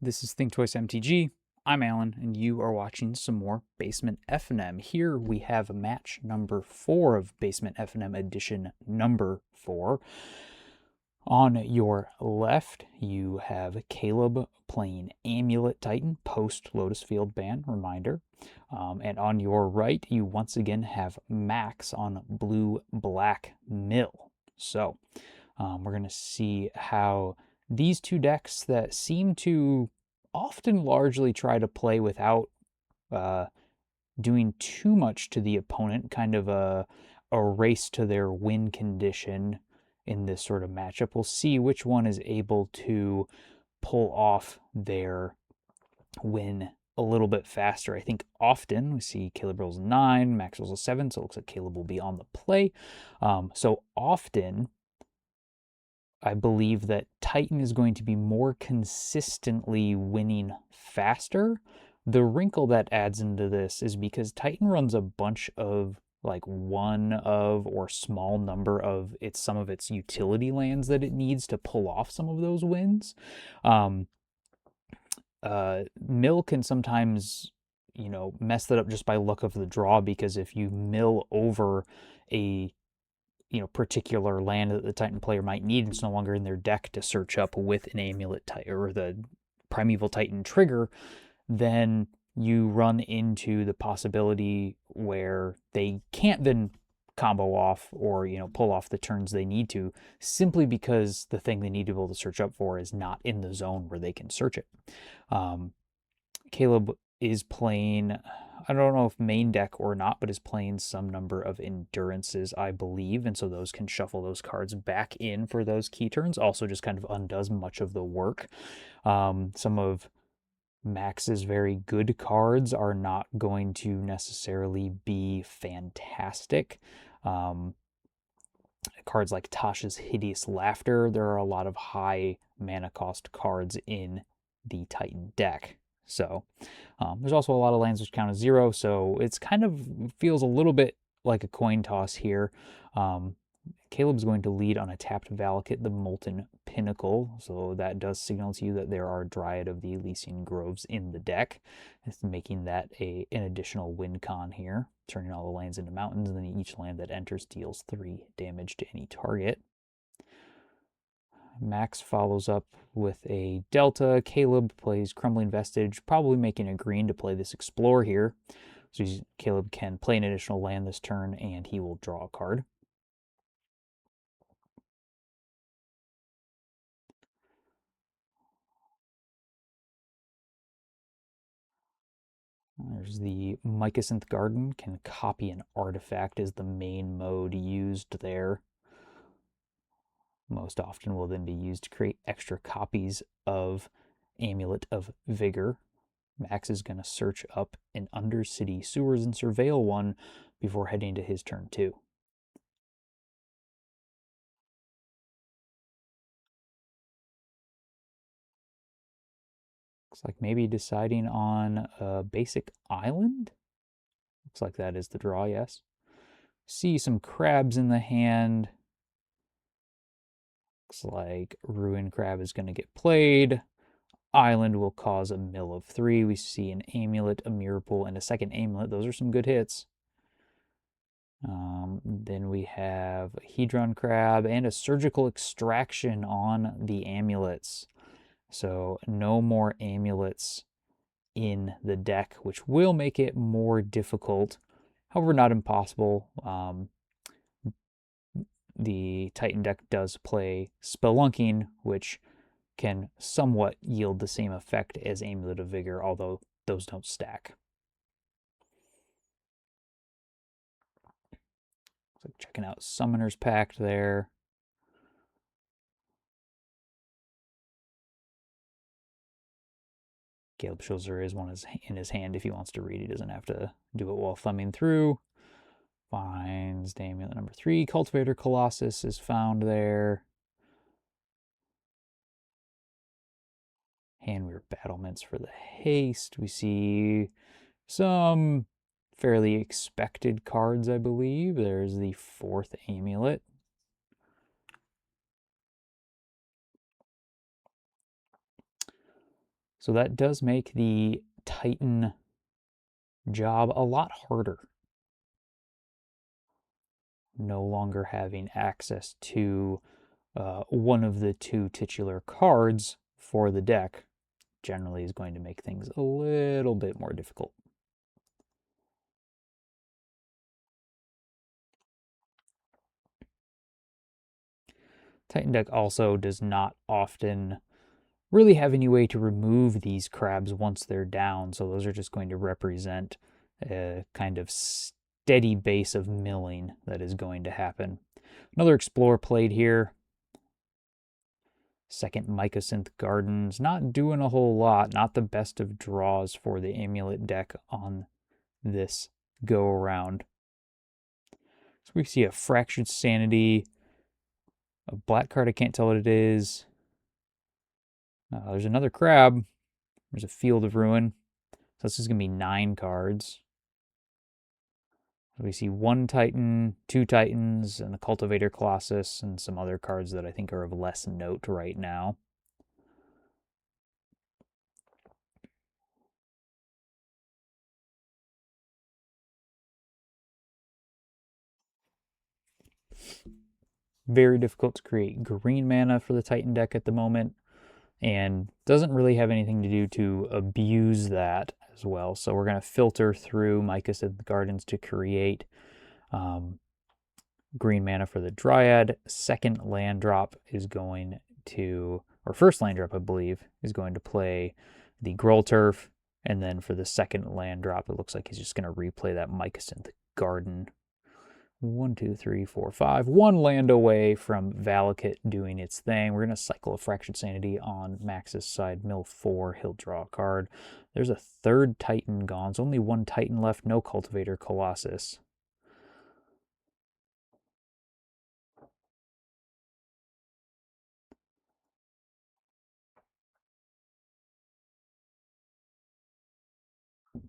This is Think Twice MTG. I'm Alan, and you are watching some more Basement FNM. Here we have match number 4 of Basement FNM edition number 4. On your left, you have Caleb playing Amulet Titan post Lotus Field ban, reminder. And on your right, you once again have Max on blue-black mill. So we're going to see how these two decks that seem to often largely try to play without doing too much to the opponent, kind of a race to their win condition in this sort of matchup. We'll see which one is able to pull off their win a little bit faster. I think often we see Caleb rolls a 9, Max rolls a 7, so it looks like Caleb will be on the play. So often I believe that Titan is going to be more consistently winning faster. The wrinkle that adds into this is because Titan runs a bunch of like one of or small number of some of its utility lands that it needs to pull off some of those wins. Mill can sometimes, mess that up just by luck of the draw, because if you mill over a particular land that the Titan player might need, and it's no longer in their deck to search up with an Amulet Titan or the Primeval Titan trigger, then you run into the possibility where they can't then combo off or pull off the turns they need to, simply because the thing they need to be able to search up for is not in the zone where they can search it. Caleb is playing, I don't know if main deck or not, but is playing some number of endurances, I believe, and so those can shuffle those cards back in for those key turns. Also just kind of undoes much of the work. Some of Max's very good cards are not going to necessarily be fantastic. Cards like Tasha's Hideous Laughter, there are a lot of high mana cost cards in the Titan deck. So there's also a lot of lands which count as 0, so it's kind of feels a little bit like a coin toss here. Caleb's going to lead on a tapped Valakut, the Molten Pinnacle, so that does signal to you that there are Dryad of the Elysian Groves in the deck. It's making that an additional win con here, turning all the lands into mountains, and then each land that enters deals 3 damage to any target. Max follows up with a Delta. Caleb plays Crumbling Vestige, probably making a green to play this Explore here. So Caleb can play an additional land this turn, and he will draw a card. There's the Mycosynth Garden, can copy an artifact as the main mode used there. Most often will then be used to create extra copies of Amulet of Vigor. Max is going to search up an Undercity Sewers and surveil one before heading to his turn 2. Looks like maybe deciding on a basic island. Looks like that is the draw, yes. See some crabs in the hand. Looks like Ruin Crab is going to get played. Island will cause a mill of 3. We see an Amulet, a Mirror Pool, and a second Amulet. Those are some good hits. Then we have a Hedron Crab and a Surgical Extraction on the Amulets. So no more Amulets in the deck, which will make it more difficult. However, not impossible. The Titan deck does play Spelunking, which can somewhat yield the same effect as Amulet of Vigor, although those don't stack. So checking out Summoner's Pact there. Caleb shows there is one in his hand if he wants to read. He doesn't have to do it while thumbing through. Finds the Amulet number 3. Cultivator Colossus is found there. Handweaver Battlements for the haste. We see some fairly expected cards, I believe. There's the 4th Amulet. So that does make the Titan job a lot harder. No longer having access to one of the two titular cards for the deck generally is going to make things a little bit more difficult. Titan deck also does not often really have any way to remove these crabs once they're down, so those are just going to represent a kind of steady base of milling that is going to happen. Another Explorer played here. Second Mycosynth Gardens, not doing a whole lot, not the best of draws for the Amulet deck on this go around. So we see a Fractured Sanity, a black card, I can't tell what it is. There's another crab. There's a Field of Ruin. So this is going to be 9 cards. We see 1 Titan, 2 Titans, and the Cultivator Colossus, and some other cards that I think are of less note right now. Very difficult to create green mana for the Titan deck at the moment, and doesn't really have anything to do to abuse that as well. So we're going to filter through Mycosynth Gardens to create green mana for the Dryad. Second land drop is going to, or first land drop, I believe, is going to play the Growl Turf. And then for the second land drop, it looks like he's just going to replay that Mycosynth Garden. 1, 2, 3, 4, 5. 1 land away from Valakut doing its thing. We're going to cycle a Fractured Sanity on Max's side. Mill 4. He'll draw a card. There's a third Titan gone. There's only 1 Titan left. No Cultivator Colossus.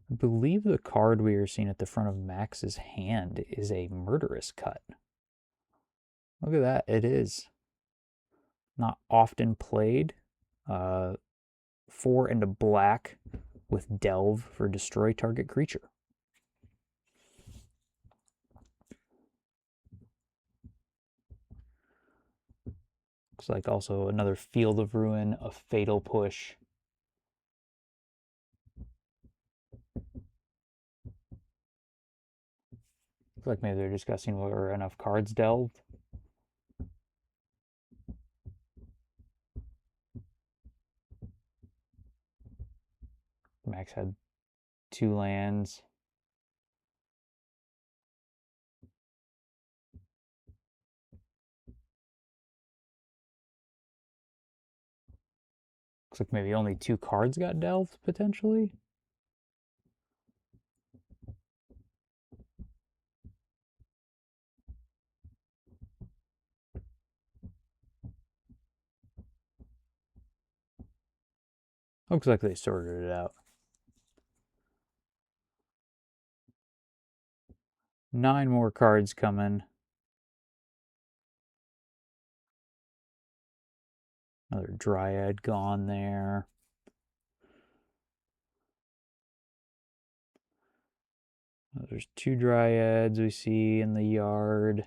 I believe the card we are seeing at the front of Max's hand is a Murderous Cut. Look at that. It is. Not often played. 4 and a black with Delve for destroy target creature. Looks like also another Field of Ruin, a Fatal Push. Looks like maybe they're discussing whether enough cards delved. Max had 2 lands. Looks like maybe only 2 cards got delved, potentially. Looks like they sorted it out. 9 more cards coming. Another Dryad gone there. There's 2 Dryads we see in the yard.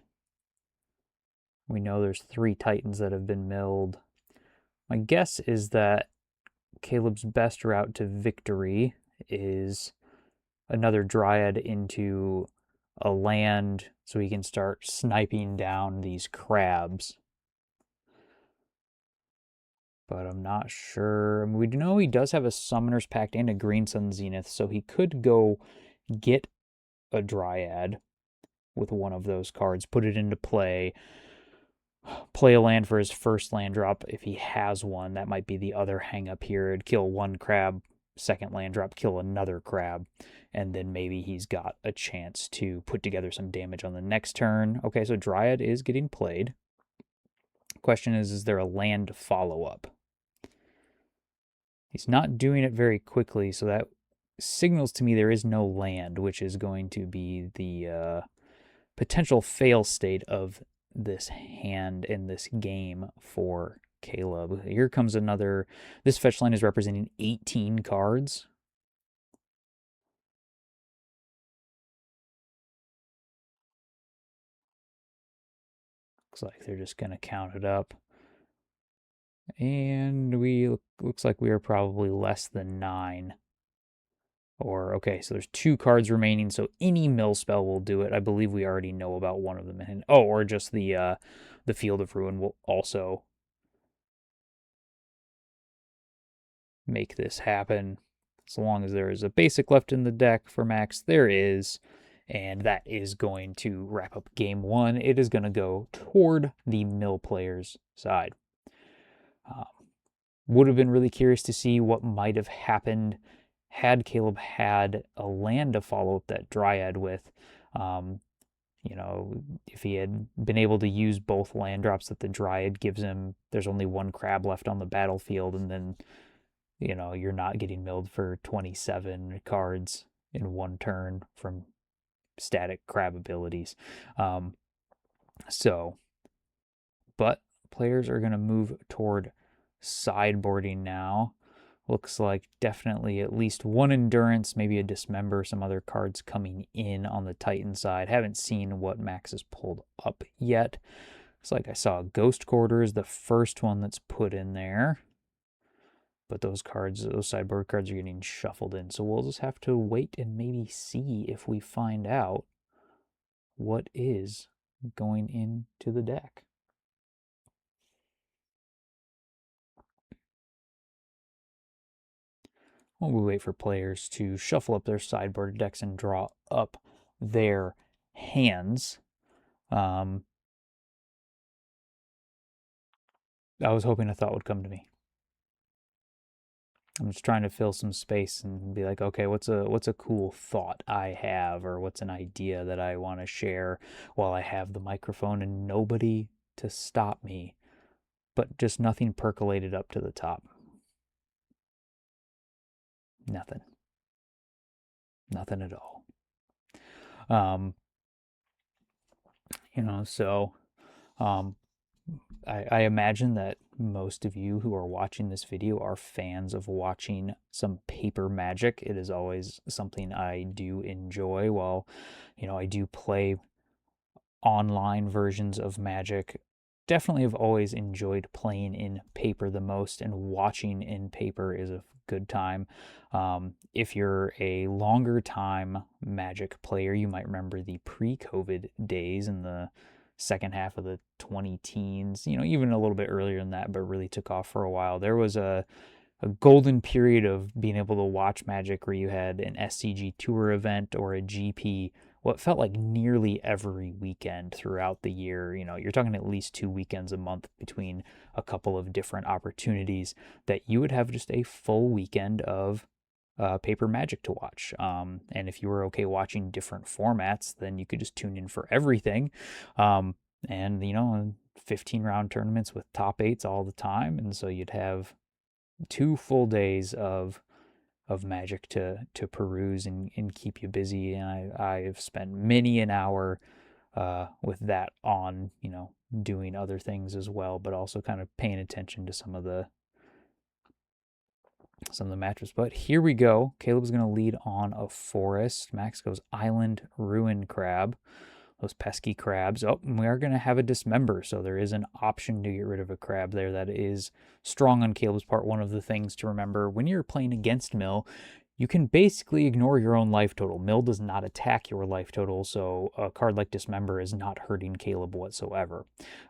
We know there's 3 Titans that have been milled. My guess is that Caleb's best route to victory is another Dryad into a land so he can start sniping down these crabs. But I'm not sure. I mean, we know he does have a Summoner's Pact and a Green Sun Zenith, so he could go get a Dryad with one of those cards, put it into play, play a land for his first land drop if he has one. That might be the other hang up here. It'd kill 1 crab, second land drop, kill another crab, and then maybe he's got a chance to put together some damage on the next turn. Okay, so Dryad is getting played. Question is there a land follow-up? He's not doing it very quickly, so that signals to me there is no land, which is going to be the potential fail state of this hand in this game for Caleb. Here comes another. This fetch line is representing 18 cards. Looks like they're just going to count it up. And looks like we are probably less than 9. Or, okay, so there's 2 cards remaining, so any mill spell will do it. I believe we already know about one of them. And, oh, or just the Field of Ruin will also make this happen. As long as there is a basic left in the deck for Max, there is. And that is going to wrap up game 1. It is going to go toward the mill player's side. Would have been really curious to see what might have happened had Caleb had a land to follow up that Dryad with. You know, if he had been able to use both land drops that the Dryad gives him, there's only 1 crab left on the battlefield, and then, you know, you're not getting milled for 27 cards in 1 turn from static crab abilities. But players are going to move toward sideboarding now. Looks like definitely at least 1 endurance, maybe a dismember, some other cards coming in on the Titan side. Haven't seen what Max has pulled up yet. Looks like I saw Ghost Quarter is the first one that's put in there. But those cards, those sideboard cards are getting shuffled in. So we'll just have to wait and maybe see if we find out what is going into the deck. While we wait for players to shuffle up their sideboard decks and draw up their hands, I was hoping a thought would come to me. I'm just trying to fill some space and be like, okay, what's a cool thought I have, or what's an idea that I want to share while I have the microphone and nobody to stop me, but just nothing percolated up to the top. Nothing. Nothing at all. You know, so I imagine that most of you who are watching this video are fans of watching some paper Magic. It is always something I do enjoy. While, you know, I do play online versions of Magic, definitely have always enjoyed playing in paper the most, and watching in paper is a good time. If you're a longer time Magic player, you might remember the pre-COVID days in the second half of the 20 teens, you know, even a little bit earlier than that, but really took off for a while. There was a golden period of being able to watch Magic where you had an SCG Tour event or a GP what felt like nearly every weekend throughout the year. You know, you're talking at least 2 weekends a month between a couple of different opportunities that you would have just a full weekend of paper Magic to watch. And if you were okay watching different formats, then you could just tune in for everything. And, you know, 15 round tournaments with top 8s all the time. And so you'd have 2 full days of Magic to peruse and keep you busy. And I've spent many an hour with that on, you know, doing other things as well, but also kind of paying attention to some of the matches. But here we go. Caleb's going to lead on a forest. Max goes Island Ruin Crab. Those pesky crabs. Oh, we are going to have a dismember, so there is an option to get rid of a crab there. That is strong on Caleb's part. One of the things to remember when you're playing against Mill, you can basically ignore your own life total. Mill does not attack your life total, so a card like Dismember is not hurting Caleb whatsoever.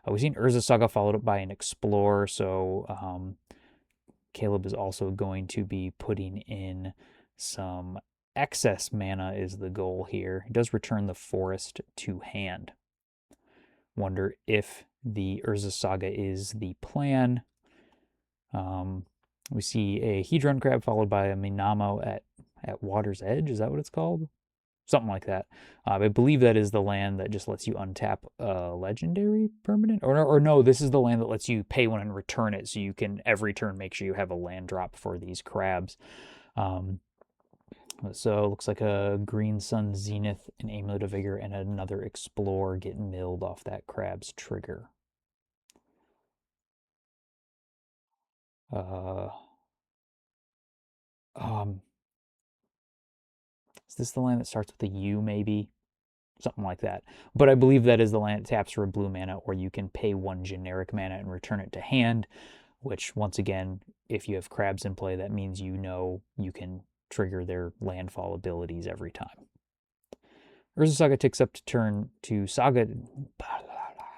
We've seen Urza Saga followed up by an Explore, so Caleb is also going to be putting in some excess mana is the goal here. He does return the forest to hand. Wonder if the Urza Saga is the plan. We see a Hedron Crab followed by a Minamo at Water's Edge. Is that what it's called? Something like that. I believe that is the land that just lets you untap a legendary permanent. Or no, this is the land that lets you pay one and return it, so you can every turn make sure you have a land drop for these crabs. So it looks like a Green Sun Zenith, an Amulet of Vigor, and another Explore get milled off that crab's trigger. Uh, is this the land that starts with a U, maybe? Something like that. But I believe that is the land that taps for a blue mana, or you can pay one generic mana and return it to hand, which, once again, if you have crabs in play, that means you know you can trigger their landfall abilities every time. Urza Saga takes up to turn to Saga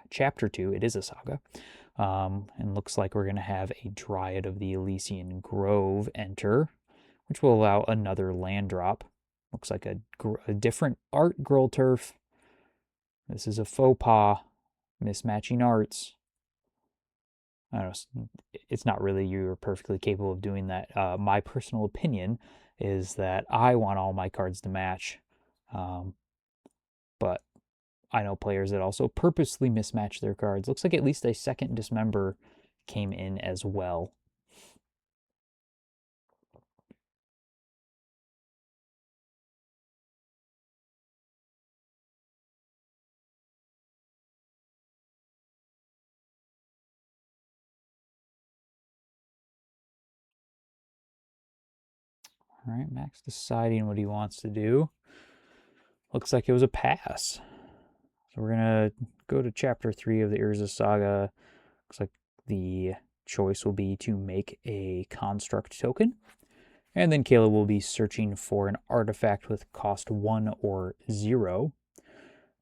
Chapter 2. It is a saga. And looks like we're going to have a Dryad of the Elysian Grove enter, which will allow another land drop. Looks like a different art, Girl Turf. This is a faux pas, mismatching arts. I don't know, it's not really you're perfectly capable of doing that. My personal opinion is that I want all my cards to match, but I know players that also purposely mismatch their cards. Looks like at least a second Dismember came in as well. All right, Max deciding what he wants to do. Looks like it was a pass. So we're going to go to Chapter 3 of the Urza Saga. Looks like the choice will be to make a construct token. And then Caleb will be searching for an artifact with cost 1 or 0.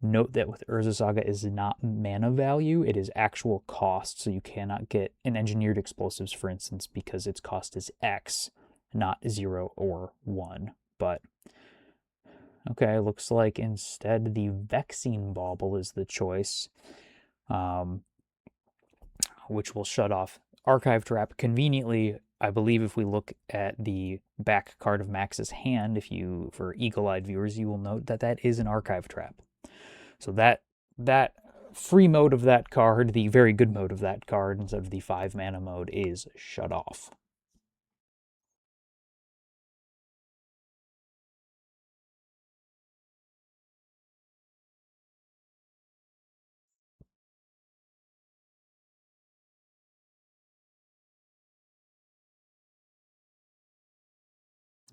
Note that with Urza Saga is not mana value, it is actual cost, so you cannot get an engineered explosives, for instance, because its cost is X, not 0 or 1. But, okay, looks like instead the Vexing Bauble is the choice, which will shut off Archive Trap. Conveniently, I believe if we look at the back card of Max's hand, for eagle-eyed viewers, you will note that that is an Archive Trap. So that free mode of that card, the very good mode of that card, instead of the 5 mana mode, is shut off.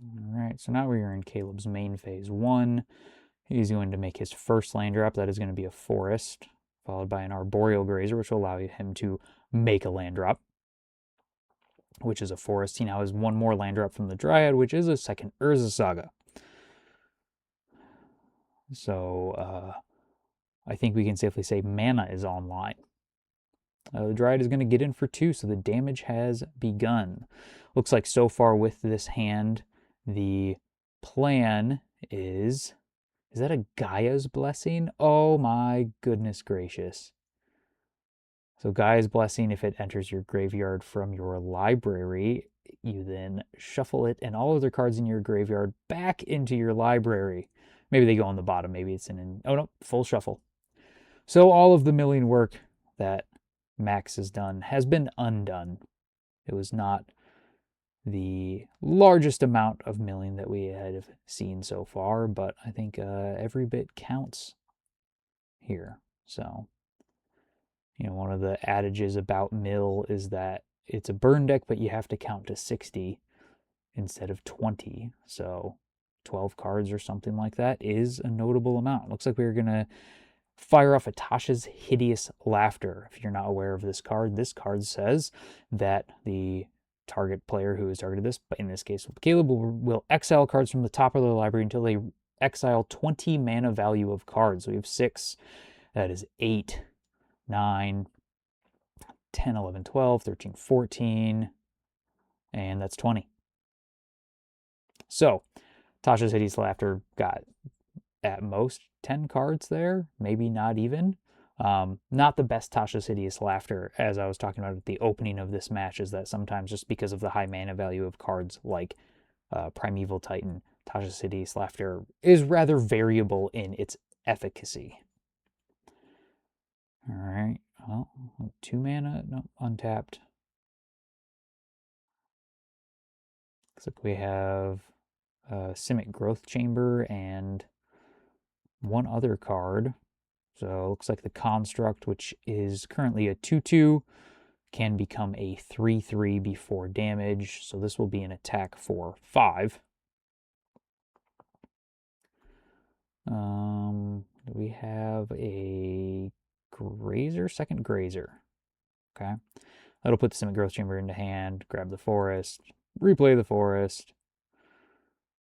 All right, so now we are in Caleb's main phase 1. He's going to make his first land drop. That is going to be a forest, followed by an arboreal grazer, which will allow him to make a land drop, which is a forest. He now has one more land drop from the Dryad, which is a second Urza Saga. So I think we can safely say mana is online. The Dryad is going to get in for 2, so the damage has begun. Looks like so far with this hand, the plan is that a Gaia's Blessing? Oh my goodness gracious. So Gaia's Blessing, if it enters your graveyard from your library, you then shuffle it and all other cards in your graveyard back into your library. Maybe they go on the bottom, maybe it's oh no, full shuffle. So all of the milling work that Max has done has been undone. It was not the largest amount of milling that we have seen so far, but I think every bit counts here. So, one of the adages about mill is that it's a burn deck, but you have to count to 60 instead of 20. So 12 cards or something like that is a notable amount. Looks like we're going to fire off Tasha's Hideous Laughter. If you're not aware of this card says that the target player who has targeted this, but in this case with Caleb, will exile cards from the top of their library until they exile 20 mana value of cards. So we have 6. That is 8, 9, 10, 11, 12, 13, 14, and that's 20. So Tasha's Hideous Laughter got at most 10 cards there, maybe not even. Not the best Tasha's Hideous Laughter, as I was talking about at the opening of this match, is that sometimes just because of the high mana value of cards like Primeval Titan, Tasha's Hideous Laughter is rather variable in its efficacy. All right, well, 2 mana, no, untapped. Looks like we have Simic Growth Chamber and one other card. So it looks like the Construct, which is currently a 2/2, can become a 3/3 before damage, so this will be an attack for 5. We have a grazer, second grazer. Okay. That'll put the Simic Growth Chamber into hand, grab the forest, replay the forest.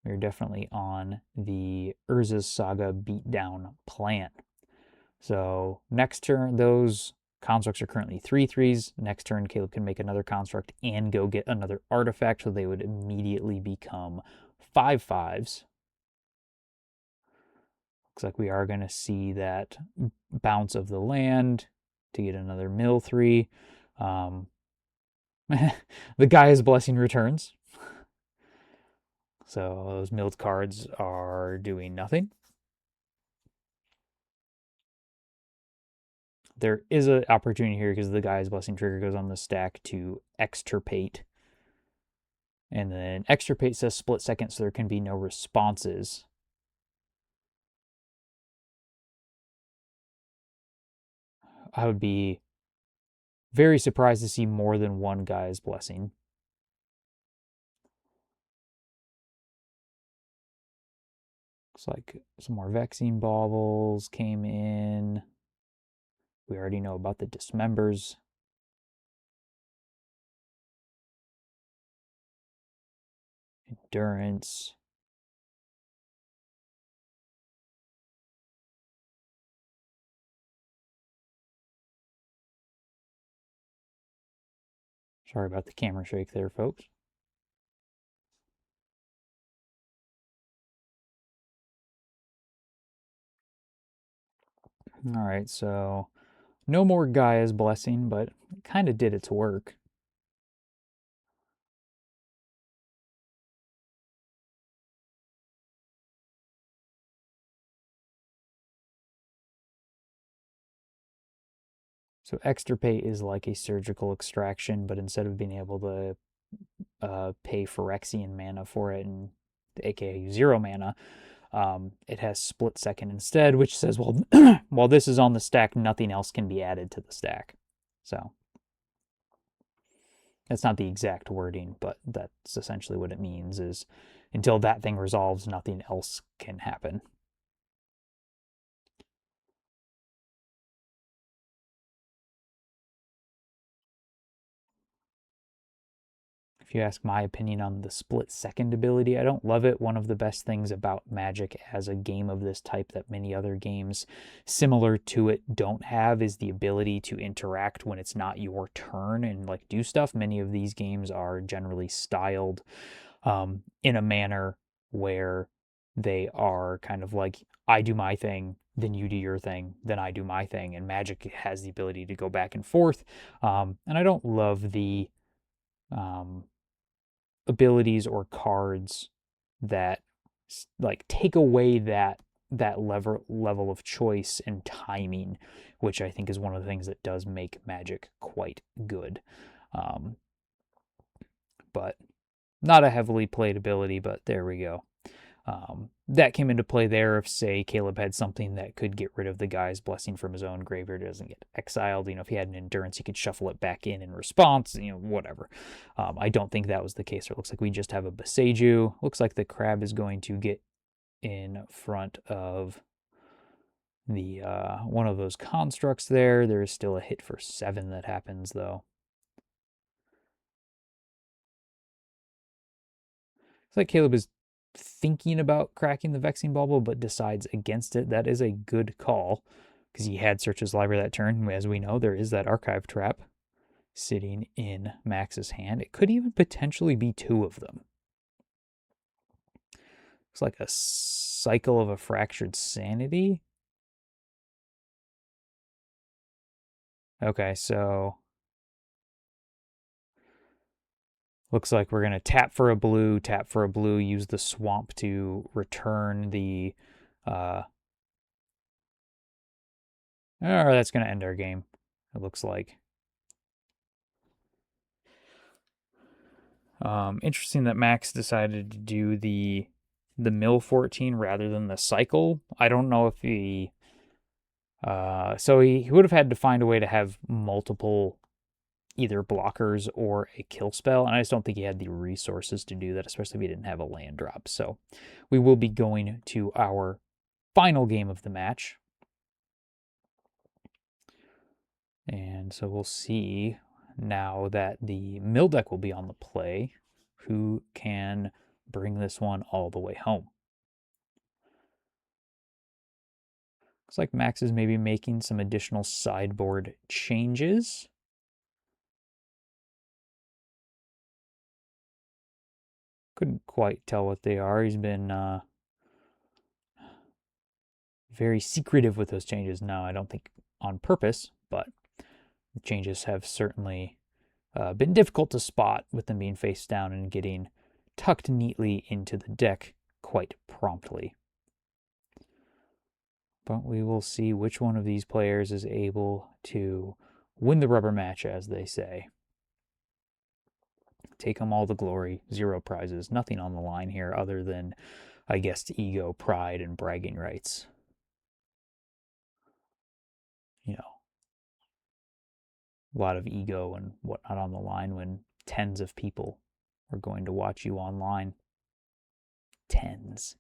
We're definitely on the Urza's Saga beatdown plan. So next turn, those constructs are currently 3/3s. Next turn, Caleb can make another construct and go get another artifact, so they would immediately become 5/5s. Looks like we are going to see that bounce of the land to get another mill 3. The Gaia's Blessing returns. So those milled cards are doing nothing. There is an opportunity here because the Gaia's Blessing trigger goes on the stack to extirpate. And then extirpate says split second, so there can be no responses. I would be very surprised to see more than one Gaia's Blessing. Looks like some more Vexing Baubles came in. We already know about the Dismembers. Endurance. Sorry about the camera shake there, folks. All right, so no more Gaia's Blessing, but it kind of did its work. So extirpate is like a surgical extraction, but instead of being able to pay Phyrexian mana for it, and aka 0 mana, it has split second instead, which says, well, while this is on the stack, nothing else can be added to the stack. So that's not the exact wording, but that's essentially what it means, is until that thing resolves, nothing else can happen. If you ask my opinion on the split second ability, I don't love it. One of the best things about Magic as a game of this type that many other games similar to it don't have is the ability to interact when it's not your turn and like do stuff. Many of these games are generally styled in a manner where they are kind of like, I do my thing, then you do your thing, then I do my thing. And Magic has the ability to go back and forth. And I don't love the abilities or cards that like take away that level of choice and timing, which I think is one of the things that does make Magic quite good. But not a heavily played ability, but there we go. That came into play there if, say, Caleb had something that could get rid of the Gaia's Blessing from his own graveyard, it doesn't get exiled. If he had an Endurance, he could shuffle it back in response, whatever. I don't think that was the case. It looks like we just have a Boseiju. Looks like the crab is going to get in front of the one of those constructs there. There is still a hit for 7 that happens, though. It's like Caleb is thinking about cracking the Vexing Bauble, but decides against it. That is a good call, because he had Search his Library that turn. As we know, there is that Archive Trap sitting in Max's hand. It could even potentially be 2 of them. Looks like a Cycle of a Fractured Sanity. Okay, so looks like we're going to tap for a blue, use the swamp to return the... or that's going to end our game, it looks like. Interesting that Max decided to do the mill 14 rather than the cycle. I don't know if he... so he would have had to find a way to have multiple either blockers or a kill spell, and I just don't think he had the resources to do that, especially if he didn't have a land drop. So we will be going to our final game of the match. And so we'll see now that the mill deck will be on the play, who can bring this one all the way home. Looks like Max is maybe making some additional sideboard changes. Couldn't quite tell what they are. He's been very secretive with those changes. No, I don't think on purpose, but the changes have certainly been difficult to spot with them being face down and getting tucked neatly into the deck quite promptly. But we will see which one of these players is able to win the rubber match, as they say. Take them all the glory, 0 prizes, nothing on the line here other than, I guess, ego, pride, and bragging rights. You know, a lot of ego and whatnot on the line when tens of people are going to watch you online. Tens.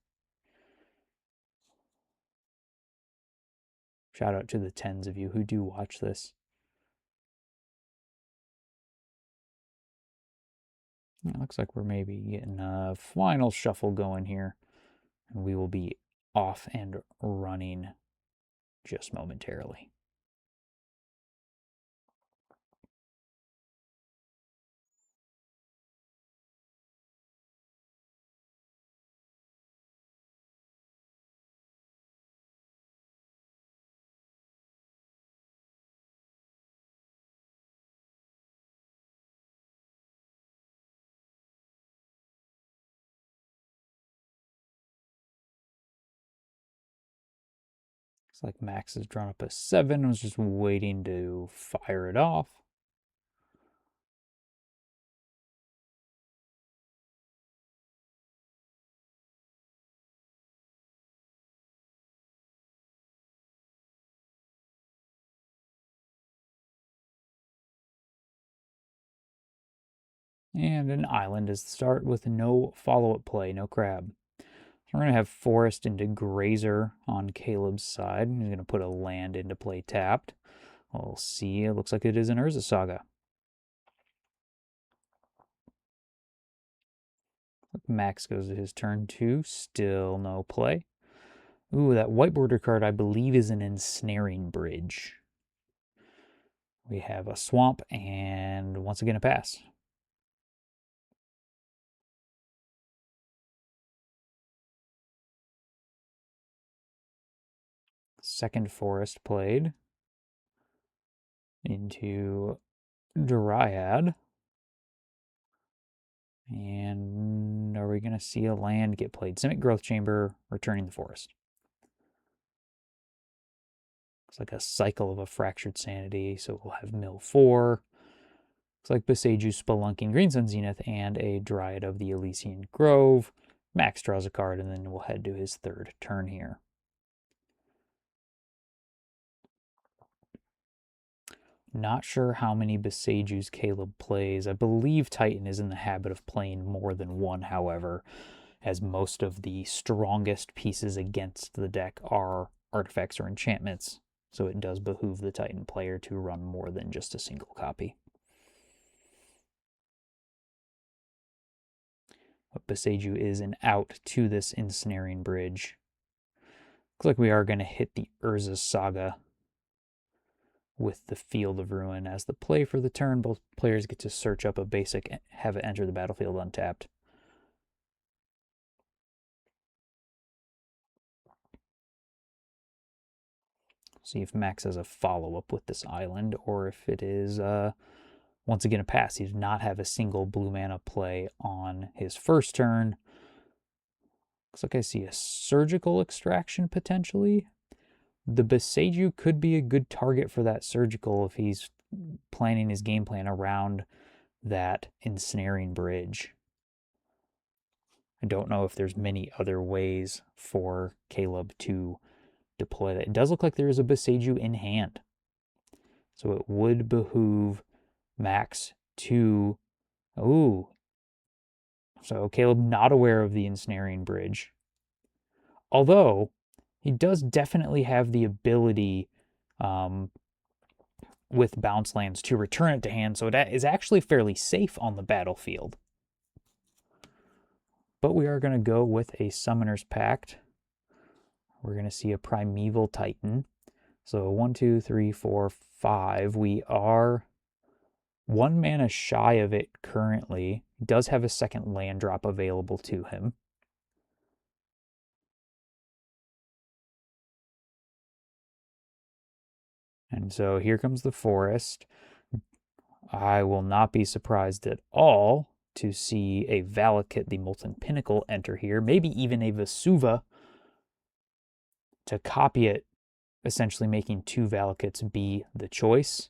Shout out to the tens of you who do watch this. It looks like we're maybe getting a final shuffle going here, and we will be off and running just momentarily. Looks like Max has drawn up a 7. Was just waiting to fire it off. And an island is the start with no follow-up play, no crab. We're going to have Forest into Grazer on Caleb's side. He's going to put a land into play tapped. We'll see. It looks like it is an Urza Saga. Max goes to his turn 2. Still no play. Ooh, that white border card I believe is an Ensnaring Bridge. We have a swamp and once again a pass. Second forest played into Dryad. And are we going to see a land get played? Simic Growth Chamber, returning the forest. Looks like a cycle of a Fractured Sanity, so we'll have Mill 4. Looks like Boseiju, Spelunking, Green Sun Zenith, and a Dryad of the Elysian Grove. Max draws a card, and then we'll head to his third turn here. Not sure how many Boseijus Caleb plays. I believe Titan is in the habit of playing more than one, however, as most of the strongest pieces against the deck are artifacts or enchantments, so it does behoove the Titan player to run more than just a single copy. But Boseiju is an out to this Ensnaring Bridge. Looks like we are going to hit the Urza Saga with the Field of Ruin as the play for the turn. Both players get to search up a basic, have it enter the battlefield untapped. See if Max has a follow-up with this island, or if it is, once again, a pass. He did not have a single blue mana play on his first turn. Looks like I see a Surgical Extraction, potentially. The Boseiju could be a good target for that Surgical if he's planning his game plan around that Ensnaring Bridge. I don't know if there's many other ways for Caleb to deploy that. It does look like there is a Boseiju in hand. So it would behoove max to, ooh, so Caleb not aware of the ensnaring bridge. Although, he does definitely have the ability with bounce lands to return it to hand, so it is actually fairly safe on the battlefield. But we are going to go with a Summoner's Pact. We're going to see a Primeval Titan. So 1, 2, 3, 4, 5. We are 1 mana shy of it currently. He does have a second land drop available to him. And so here comes the forest. I will not be surprised at all to see a Valakut, the Molten Pinnacle, enter here. Maybe even a Vesuva to copy it, essentially making 2 Valakuts be the choice,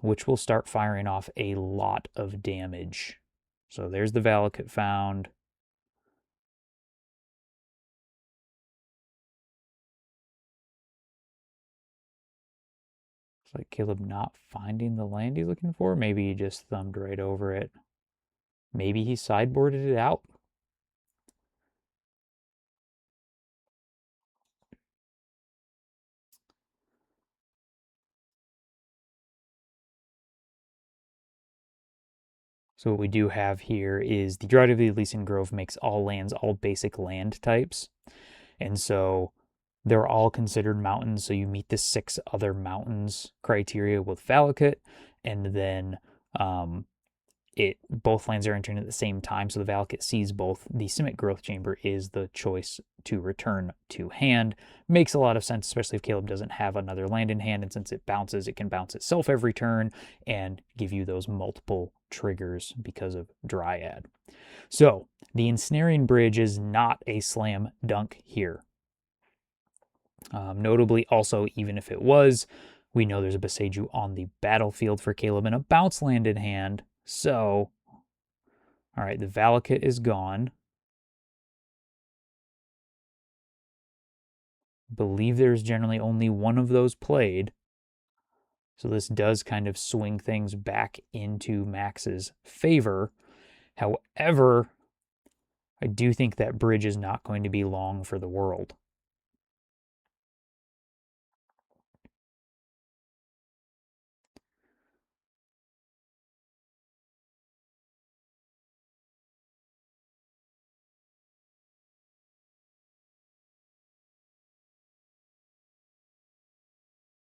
which will start firing off a lot of damage. So there's the Valakut found. It's like Caleb not finding the land he's looking for. Maybe he just thumbed right over it. Maybe he sideboarded it out. So what we do have here is the Drought of the Elysian Grove makes all lands all basic land types. And so they're all considered mountains. So you meet the 6 other mountains criteria with Valakut, and then both lands are entering at the same time. So the Valakut sees both. The Simic Growth Chamber is the choice to return to hand. Makes a lot of sense, especially if Caleb doesn't have another land in hand. And since it bounces, it can bounce itself every turn and give you those multiple triggers because of Dryad. So the Ensnaring Bridge is not a slam dunk here. Notably, also, even if it was, we know there's a Boseiju on the battlefield for Caleb and a bounce land in hand. So, all right, the Valakut is gone. Believe there's generally only one of those played. So this does kind of swing things back into Max's favor. However, I do think that bridge is not going to be long for the world.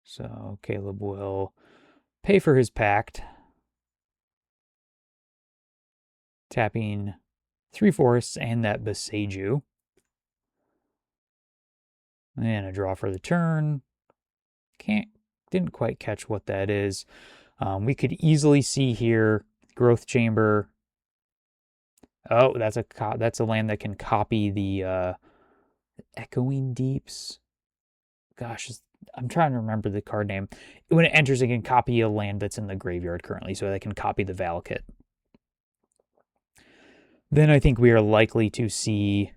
So Caleb will pay for his pact, tapping 3 forests and that Boseiju. And a draw for the turn. Didn't quite catch what that is. We could easily see here Growth Chamber. Oh, that's a land that can copy the Echoing Deeps. Gosh, I'm trying to remember the card name. When it enters, it can copy a land that's in the graveyard currently, so they can copy the Valakut. Then I think we are likely to see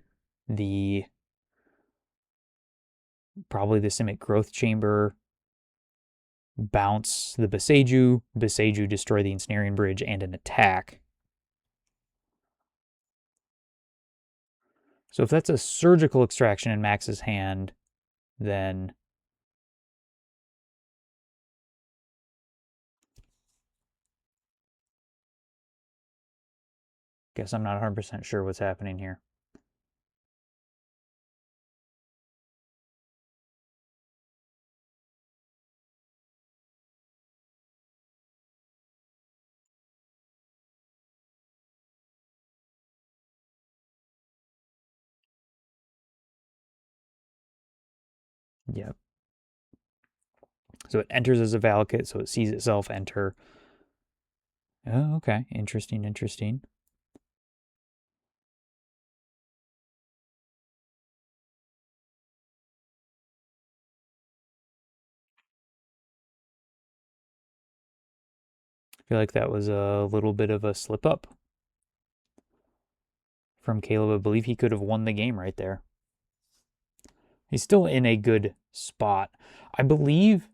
probably the Simic Growth Chamber bounce the Boseiju destroy the Ensnaring Bridge, and an attack. So if that's a Surgical Extraction in Max's hand, then guess I'm not 100% sure what's happening here. Yep. So it enters as a Valakut, so it sees itself enter. Oh, okay. Interesting. I feel like that was a little bit of a slip up from Caleb. I believe he could have won the game right there. He's still in a good spot. I believe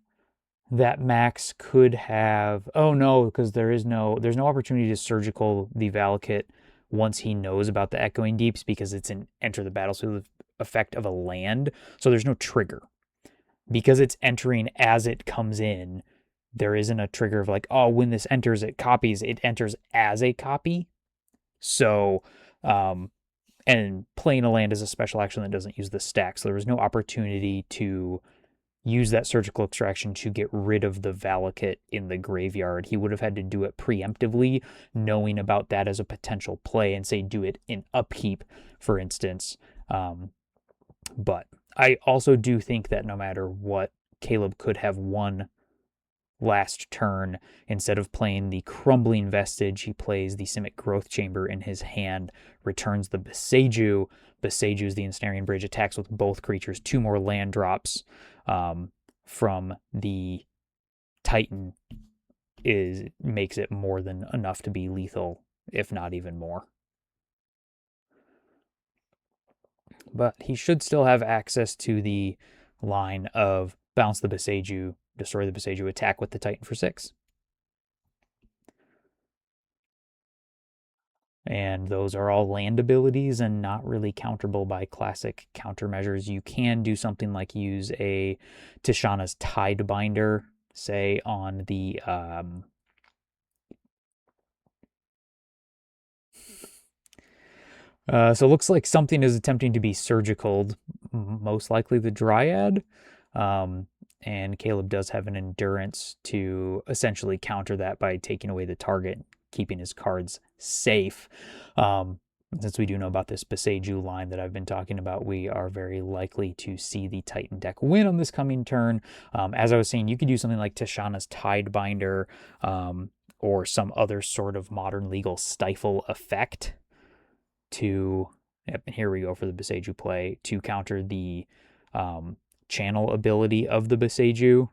that Max could have. Oh no, because there's no opportunity to surgical the Valakut once he knows about the Echoing Deeps because it's an enter the battlefield effect of a land. So there's no trigger because it's entering as it comes in. There isn't a trigger of like, oh, when this enters, it copies. It enters as a copy. So, and playing a land is a special action that doesn't use the stack. So there was no opportunity to use that surgical extraction to get rid of the Valakut in the graveyard. He would have had to do it preemptively, knowing about that as a potential play, and say do it in upkeep, for instance. But I also do think that no matter what, Caleb could have won last turn. Instead of playing the Crumbling Vestige, he plays the Simic Growth Chamber in his hand, returns the Beseju. Beseju's the Ensnaring Bridge, attacks with both creatures, 2 more land drops from the Titan makes it more than enough to be lethal, if not even more. But he should still have access to the line of bounce the Beseju, destroy the Beseju, attack with the Titan for 6. And those are all land abilities and not really counterable by classic countermeasures. You can do something like use a Tishana's Tidebinder, say, on the so it looks like something is attempting to be surgical, most likely the Dryad. And Caleb does have an endurance to essentially counter that by taking away the target, keeping his cards safe. Since we do know about this Beseju line that I've been talking about, we are very likely to see the Titan deck win on this coming turn. As I was saying, you could do something like Tishana's Tidebinder or some other sort of modern legal stifle effect to, yep, and here we go for the Beseju play, to counter the channel ability of the Beseju,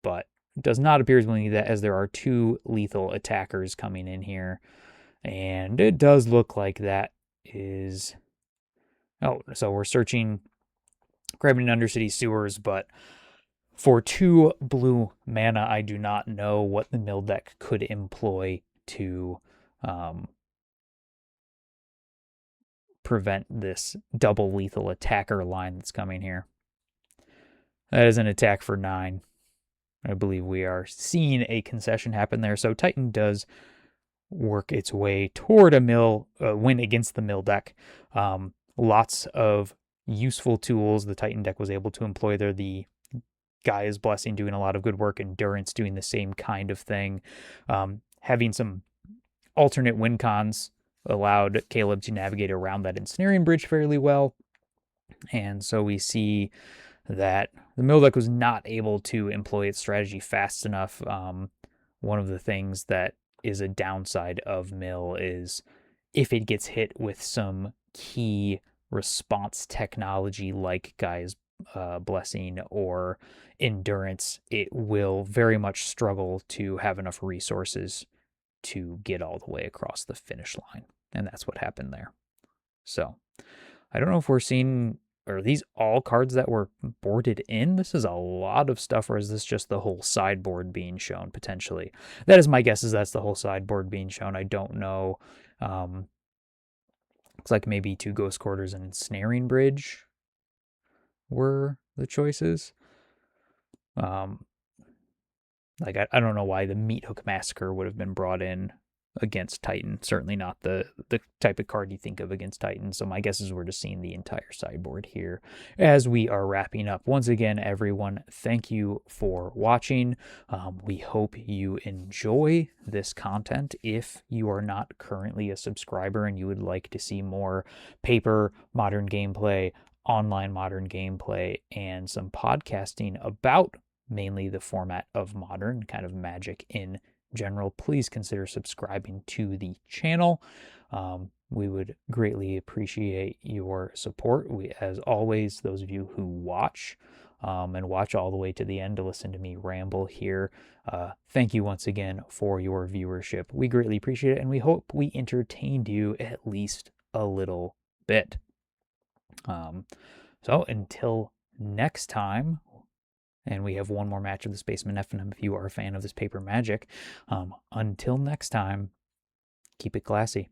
but does not appear as willing that, as there are 2 lethal attackers coming in here. And it does look like that is... Oh, so we're searching, grabbing Undercity Sewers, but for 2 blue mana, I do not know what the mill deck could employ to prevent this double lethal attacker line that's coming here. That is an attack for 9. I believe we are seeing a concession happen there. So Titan does work its way toward a mill win against the mill deck. Lots of useful tools the Titan deck was able to employ there. The Gaia's Blessing doing a lot of good work. Endurance doing the same kind of thing. Having some alternate win cons allowed Caleb to navigate around that Ensnaring Bridge fairly well. And so we see that the mill deck was not able to employ its strategy fast enough. One of the things that is a downside of mill is if it gets hit with some key response technology like Gaia's Blessing or Endurance, it will very much struggle to have enough resources to get all the way across the finish line. And that's what happened there. So I don't know if we're seeing, are these all cards that were boarded in? This is a lot of stuff, or is this just the whole sideboard being shown potentially? That is my guess, is that's the whole sideboard being shown. I don't know. Looks like maybe 2 Ghost Quarters and Ensnaring Bridge were the choices. Like, I don't know why the Meat Hook Massacre would have been brought in against Titan. Certainly not the type of card you think of against Titan. So my guess is we're just seeing the entire sideboard here as we are wrapping up. Once again, everyone, thank you for watching. We hope you enjoy this content. If you are not currently a subscriber and you would like to see more paper modern gameplay, online modern gameplay, and some podcasting about mainly the format of Modern, kind of Magic in general, please consider subscribing to the channel. We would greatly appreciate your support. As always, those of you who watch and watch all the way to the end to listen to me ramble here, thank you once again for your viewership. We greatly appreciate it, and we hope we entertained you at least a little bit. So until next time, And we have one more match of this Basement FNM if you are a fan of this paper magic. Until next time, keep it classy.